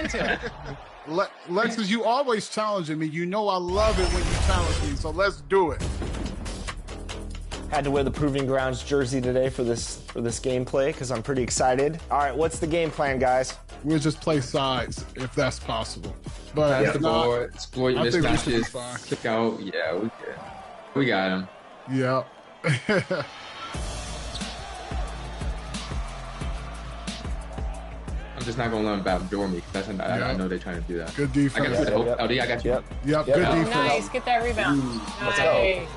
to. Lexus, you always challenging me. You know I love it when you challenge me, so let's do it. Had to wear the Proving Grounds jersey today for this gameplay because I'm pretty excited. All right, what's the game plan, guys? We'll just play sides if that's possible. But Pass the ball, explore your mismatches, kick out. Yeah, we got him. Yeah. I'm just not gonna let them backdoor me because I know they're trying to do that. Good defense. I got you. Yep. Good defense. Nice. Get that rebound. Nice.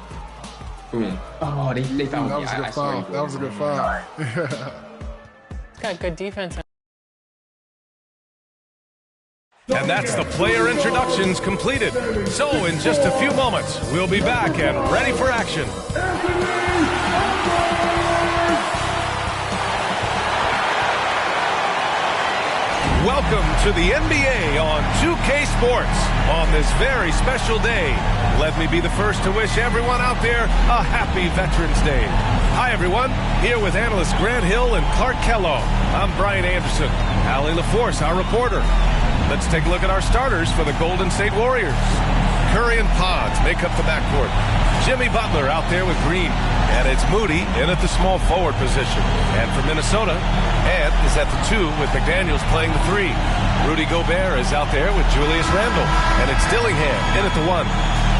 Boom. Oh, they found me. That was a good foul. Got good defense. And that's the player introductions completed. So in just a few moments, we'll be back and ready for action. Welcome to the NBA on 2K Sports on this very special day. Let me be the first to wish everyone out there a happy Veterans Day. Hi, everyone. Here with analysts Grant Hill and Clark Kellogg. I'm Brian Anderson. Allie LaForce, our reporter. Let's take a look at our starters for the Golden State Warriors. Curry and Pods make up the backcourt. Jimmy Butler out there with Green. And it's Moody in at the small forward position. And for Minnesota, Ant is at the 2 with McDaniels playing the 3. Rudy Gobert is out there with Julius Randle. And it's Dillingham in at the 1.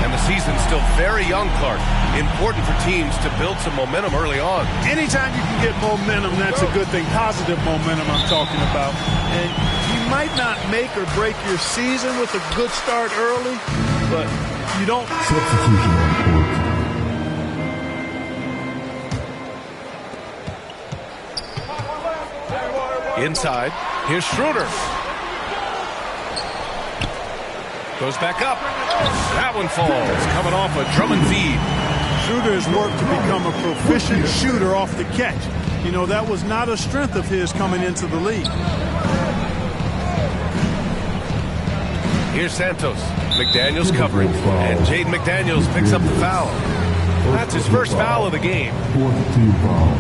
And the season's still very young, Clark. Important for teams to build some momentum early on. Anytime you can get momentum, that's a good thing. Positive momentum I'm talking about. And you might not make or break your season with a good start early, but you don't. Substitution on court. Inside, here's Schroeder. Goes back up. That one falls, coming off a Drummond feed. Schroeder has worked to become a proficient shooter off the catch. You know, that was not a strength of his coming into the league. Here's Santos. McDaniels covering, and Jaden McDaniels picks up the foul. That's his first foul of the game. Fourth team foul.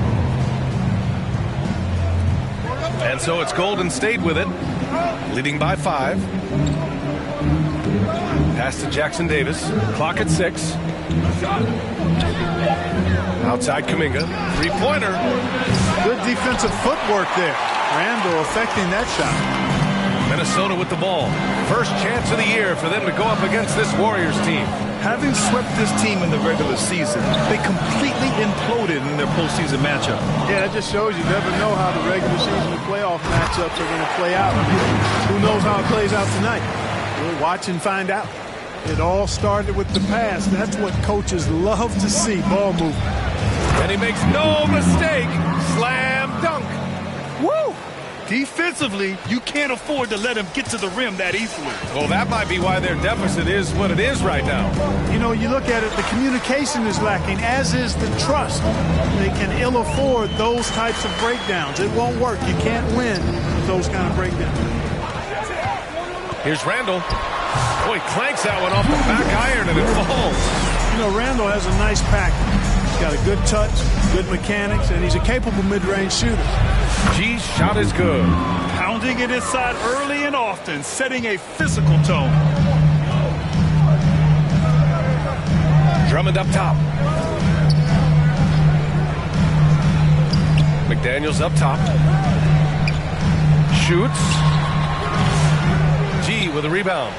And so it's Golden State with it, leading by 5. Pass to Jackson Davis. Clock at 6. Outside Kuminga. Three-pointer. Good defensive footwork there. Randle affecting that shot. Minnesota with the ball. First chance of the year for them to go up against this Warriors team. Having swept this team in the regular season, they completely imploded in their postseason matchup. Yeah, that just shows you never know how the regular season and playoff matchups are going to play out. Who knows how it plays out tonight? We'll watch and find out. It all started with the pass. That's what coaches love to see, ball movement. And he makes no mistake. Slam dunk. Woo! Defensively, you can't afford to let him get to the rim that easily. Well, that might be why their deficit is what it is right now. You know, you look at it, the communication is lacking, as is the trust. They can ill afford those types of breakdowns. It won't work. You can't win with those kind of breakdowns. Here's Randle. Oh, he clanks that one off the back iron and it falls. You know, Randle has a nice package. He's got a good touch, good mechanics, and he's a capable mid-range shooter. G's shot is good. Pounding it inside early and often, setting a physical tone. Drummond up top. McDaniels up top. Shoots. G with a rebound.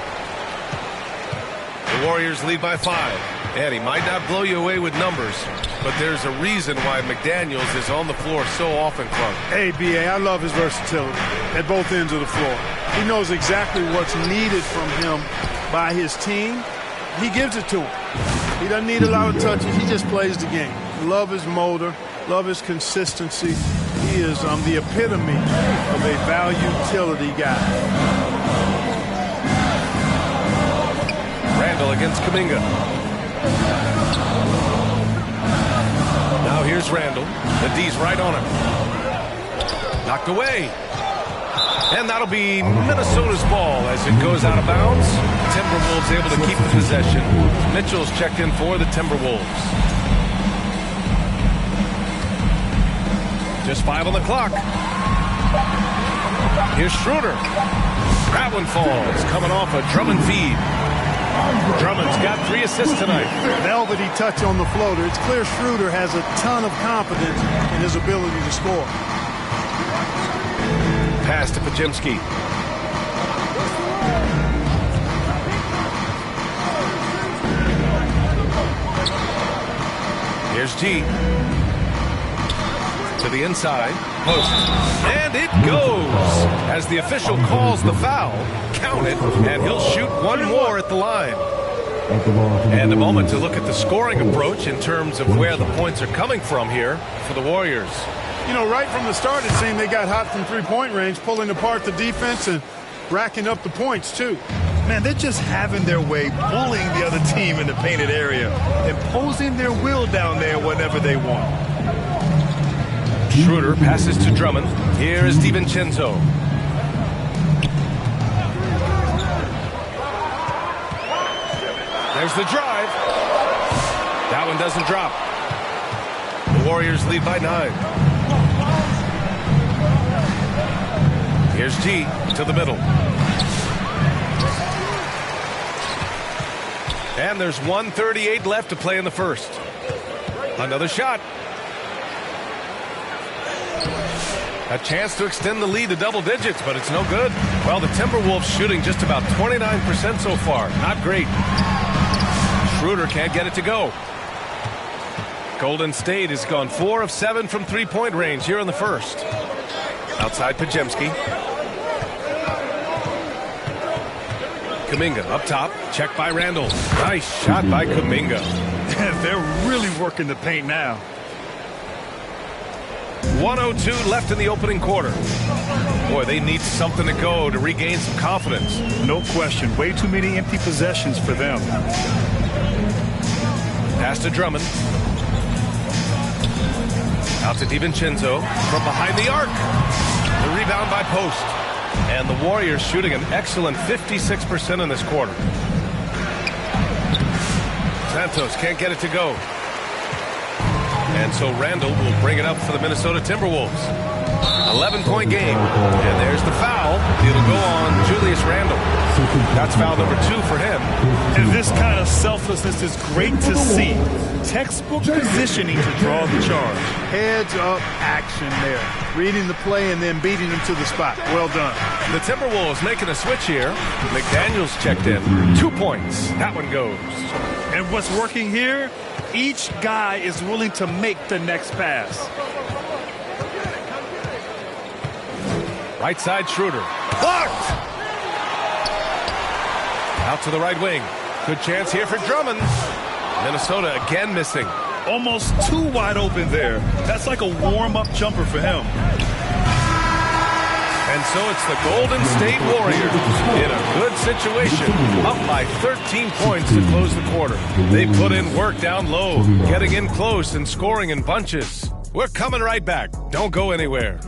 The Warriors lead by 5. And he might not blow you away with numbers, but there's a reason why McDaniels is on the floor so often, Clark. Hey, B.A., I love his versatility at both ends of the floor. He knows exactly what's needed from him by his team. He gives it to him. He doesn't need a lot of touches. He just plays the game. Love his motor. Love his consistency. He is the epitome of a value-utility guy. Randle against Kuminga. Now here's Randle. The D's right on him. Knocked away. And that'll be Minnesota's ball as it goes out of bounds. Timberwolves able to keep the possession. Mitchell's checked in for the Timberwolves. Just 5 on the clock. Here's Schroeder. That one falls, coming off a Drummond feed. Drummond's got 3 assists tonight. Velvety touch on the floater. It's clear Schroeder has a ton of confidence in his ability to score. Pass to Pajemski. Here's G. To the inside. Post. And it goes. As the official calls the foul, count it, and he'll shoot one more at the line. And a moment to look at the scoring approach in terms of where the points are coming from here for the Warriors. You know, right from the start, it seemed they got hot from three-point range, pulling apart the defense and racking up the points, too. Man, they're just having their way, bullying the other team in the painted area, imposing their will down there whenever they want. Schroeder passes to Drummond. Here is DiVincenzo. There's the drive. That one doesn't drop. The Warriors lead by 9. Here's G to the middle. And there's 1:38 left to play in the first. Another shot. A chance to extend the lead to double digits, but it's no good. Well, the Timberwolves shooting just about 29% so far. Not great. Schroeder can't get it to go. Golden State has gone 4 of 7 from three-point range here in the first. Outside Pajemski. Kuminga up top. Checked by Randall. Nice shot by Kuminga. They're really working the paint now. 1:02 left in the opening quarter. Boy, they need something to go to regain some confidence. No question. Way too many empty possessions for them. Pass to Drummond. Out to DiVincenzo from behind the arc. The rebound by Post. And the Warriors shooting an excellent 56% in this quarter. Santos can't get it to go. And so Randall will bring it up for the Minnesota Timberwolves. 11-point game. And there's the foul. It'll go on Julius Randall. That's foul number 2 for him. And this kind of selflessness is great to see. Textbook positioning to draw the charge. Heads-up action there. Reading the play and then beating him to the spot. Well done. The Timberwolves making a switch here. McDaniels checked in. 2 points. That one goes. And what's working here? Each guy is willing to make the next pass. Right side Schroeder. Blocked! Out to the right wing. Good chance here for Drummond. Minnesota again missing. Almost too wide open there. That's like a warm-up jumper for him. And so it's the Golden State Warriors in a good situation, up by 13 points to close the quarter. They put in work down low, getting in close and scoring in bunches. We're coming right back. Don't go anywhere.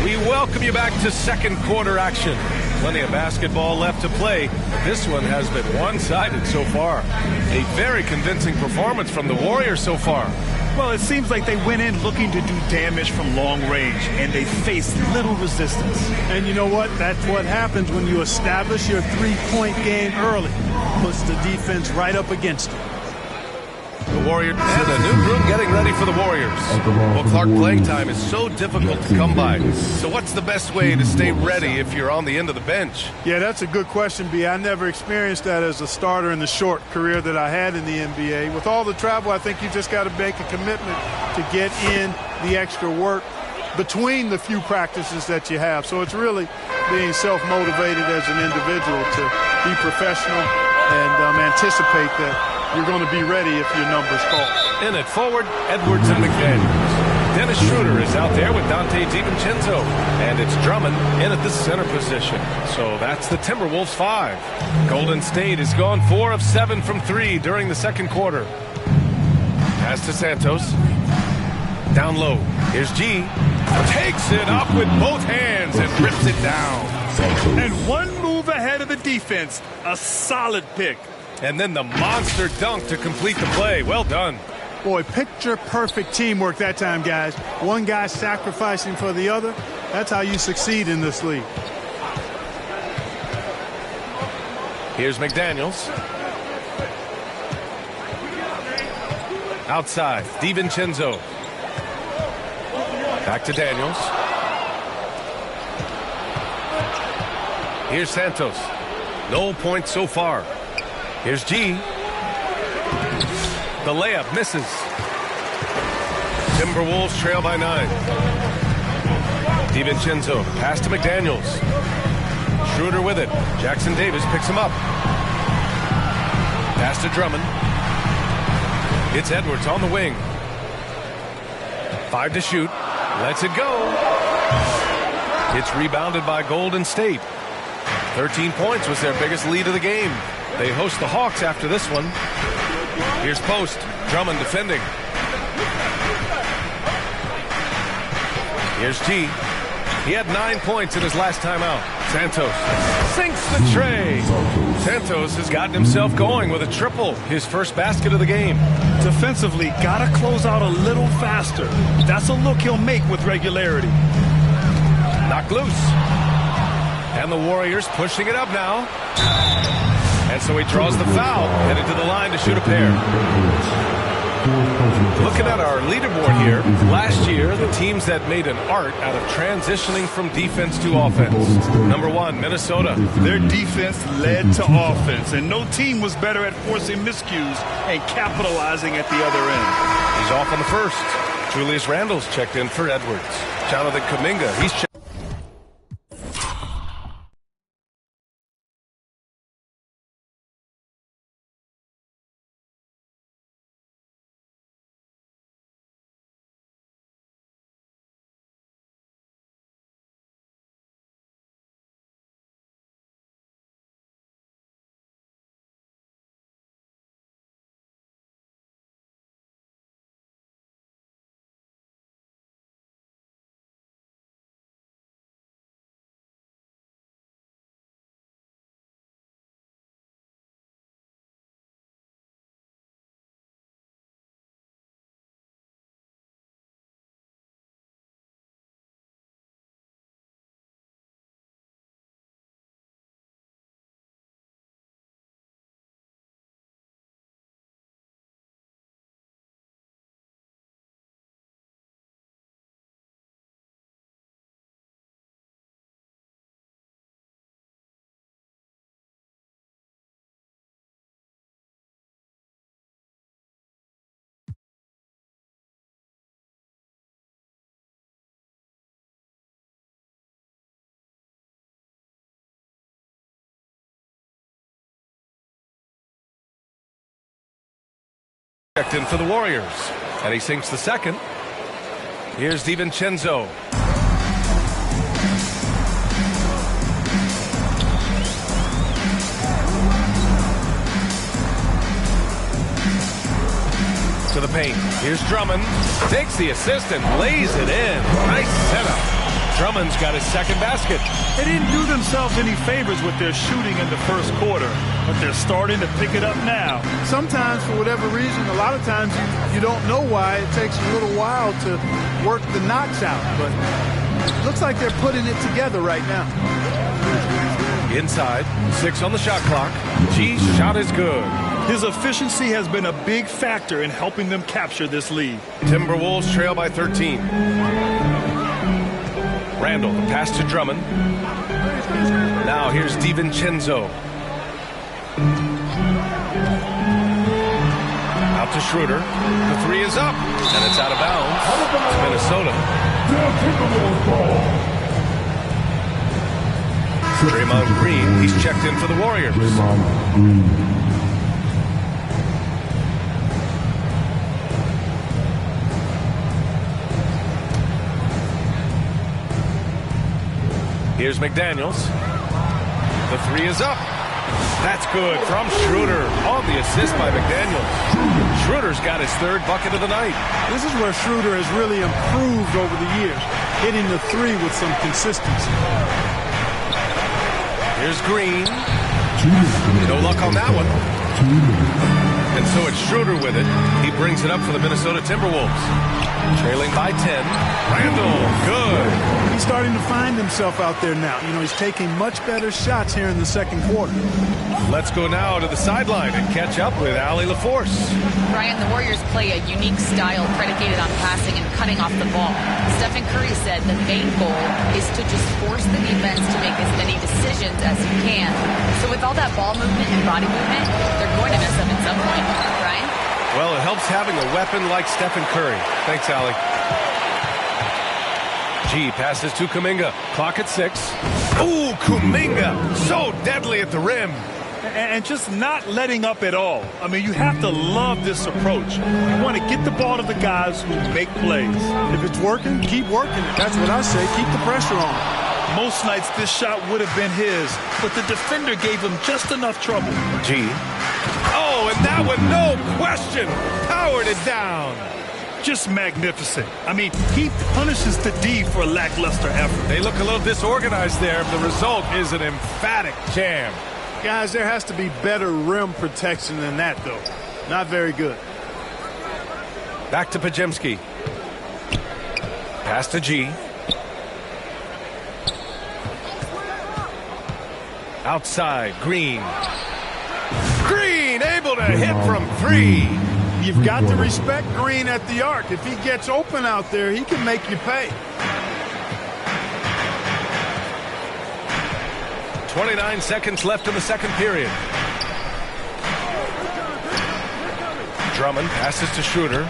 We welcome you back to second quarter action. Plenty of basketball left to play. This one has been one-sided so far. A very convincing performance from the Warriors so far. Well, it seems like they went in looking to do damage from long range, and they faced little resistance. And you know what? That's what happens when you establish your three-point game early. Puts the defense right up against it. The Warriors and a new group getting ready for the Warriors. Well, Clark, playing time is so difficult to come by. So what's the best way to stay ready if you're on the end of the bench? Yeah, that's a good question, B. I never experienced that as a starter in the short career that I had in the NBA. With all the travel, I think you just got to make a commitment to get in the extra work between the few practices that you have. So it's really being self-motivated as an individual to be professional and anticipate that you're going to be ready if your number's called. In it forward, Edwards and McDaniels. Dennis Schroeder is out there with Dante DiVincenzo. And it's Drummond in at the center position. So that's the Timberwolves 5. Golden State has gone 4 of 7 from 3 during the second quarter. Pass to Santos. Down low. Here's G. Takes it up with both hands and rips it down. And one move ahead of the defense. A solid pick. And then the monster dunk to complete the play. Well done. Boy, picture-perfect teamwork that time, guys. One guy sacrificing for the other. That's how you succeed in this league. Here's McDaniels. Outside, DiVincenzo. Back to Daniels. Here's Santos. No points so far. Here's G. The layup misses. Timberwolves trail by 9. DiVincenzo, pass to McDaniels. Schroeder with it. Jackson Davis picks him up. Pass to Drummond. It's Edwards on the wing. 5 to shoot. Lets it go. It's rebounded by Golden State. 13 points was their biggest lead of the game. They host the Hawks after this one. Here's Post. Drummond defending. Here's G. He had 9 points in his last time out. Santos sinks the tray. Santos has gotten himself going with a triple, his first basket of the game. Defensively, gotta close out a little faster. That's a look he'll make with regularity. Knocked loose. And the Warriors pushing it up now. And so he draws the foul, headed to the line to shoot a pair. Looking at our leaderboard here, last year, the teams that made an art out of transitioning from defense to offense. Number 1, Minnesota. Their defense led to offense, and no team was better at forcing miscues and capitalizing at the other end. He's off on the first. Julius Randle's checked in for Edwards. Jonathan Kuminga, he's checked. Checked in for the Warriors, and he sinks the second. Here's DiVincenzo. To the paint. Here's Drummond. Takes the assist and lays it in. Nice setup. Drummond's got his second basket. They didn't do themselves any favors with their shooting in the first quarter, but they're starting to pick it up now. Sometimes, for whatever reason, a lot of times you don't know why. It takes a little while to work the knots out, but it looks like they're putting it together right now. Inside, 6 on the shot clock. G's shot is good. His efficiency has been a big factor in helping them capture this lead. Timberwolves trail by 13. Randle, the pass to Drummond. Now here's DiVincenzo. Out to Schroeder. The 3 is up, and it's out of bounds. It's Minnesota. Draymond Green, he's checked in for the Warriors. Draymond Green. Here's McDaniels. The 3 is up. That's good from Schroeder on the assist by McDaniels. Schroeder's got his 3rd bucket of the night. This is where Schroeder has really improved over the years, hitting the 3 with some consistency. Here's Green. No luck on that one. And so it's Schroeder with it. He brings it up for the Minnesota Timberwolves. Trailing by 10. Randall, good. He's starting to find himself out there now. You know, he's taking much better shots here in the second quarter. Let's go now to the sideline and catch up with Allie LaForce. Brian, the Warriors play a unique style predicated on passing and cutting off the ball. Stephen Curry said the main goal is to just force the defense to make as many decisions as you can. So with all that ball movement and body movement, they're going to mess up at some point. Brian? Well, it helps having a weapon like Stephen Curry. Thanks, Allie. G passes to Kuminga. Clock at 6. Ooh, Kuminga. So deadly at the rim. And just not letting up at all. I mean, you have to love this approach. You want to get the ball to the guys who make plays. If it's working, keep working it. That's what I say. Keep the pressure on. Most nights this shot would have been his, but the defender gave him just enough trouble. G. Oh, and that one, no question, powered it down. Just magnificent. I mean, he punishes the D for a lackluster effort. They look a little disorganized there. The result is an emphatic jam. Guys, there has to be better rim protection than that, though. Not very good. Back to Pajemski. Pass to G. Outside, Green. Green able to hit from 3. You've got to respect Green at the arc. If he gets open out there, he can make you pay. 29 seconds left in the second period. Drummond passes to Schroeder.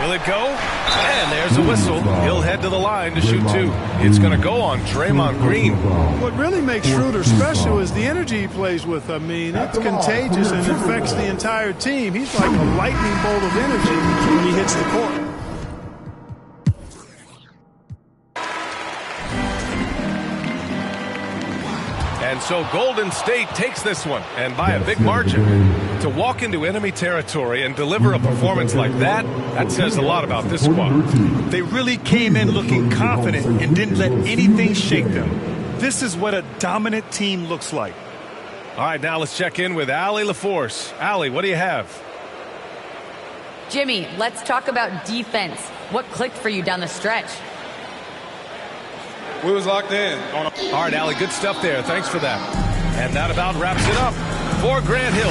Will it go? And there's a whistle. He'll head to the line to shoot 2. It's going to go on Draymond Green. What really makes Schroeder special is the energy he plays with. I mean, it's contagious and affects the entire team. He's like a lightning bolt of energy when he hits the court. And so Golden State takes this one, and by a big margin. To walk into enemy territory and deliver a performance like that, that says a lot about this squad. They really came in looking confident and didn't let anything shake them. This is what a dominant team looks like. All right, now let's check in with Allie LaForce. Allie, what do you have? Jimmy, let's talk about defense. What clicked for you down the stretch? We was locked in. All right, Allie, good stuff there. Thanks for that. And that about wraps it up for Grant Hill.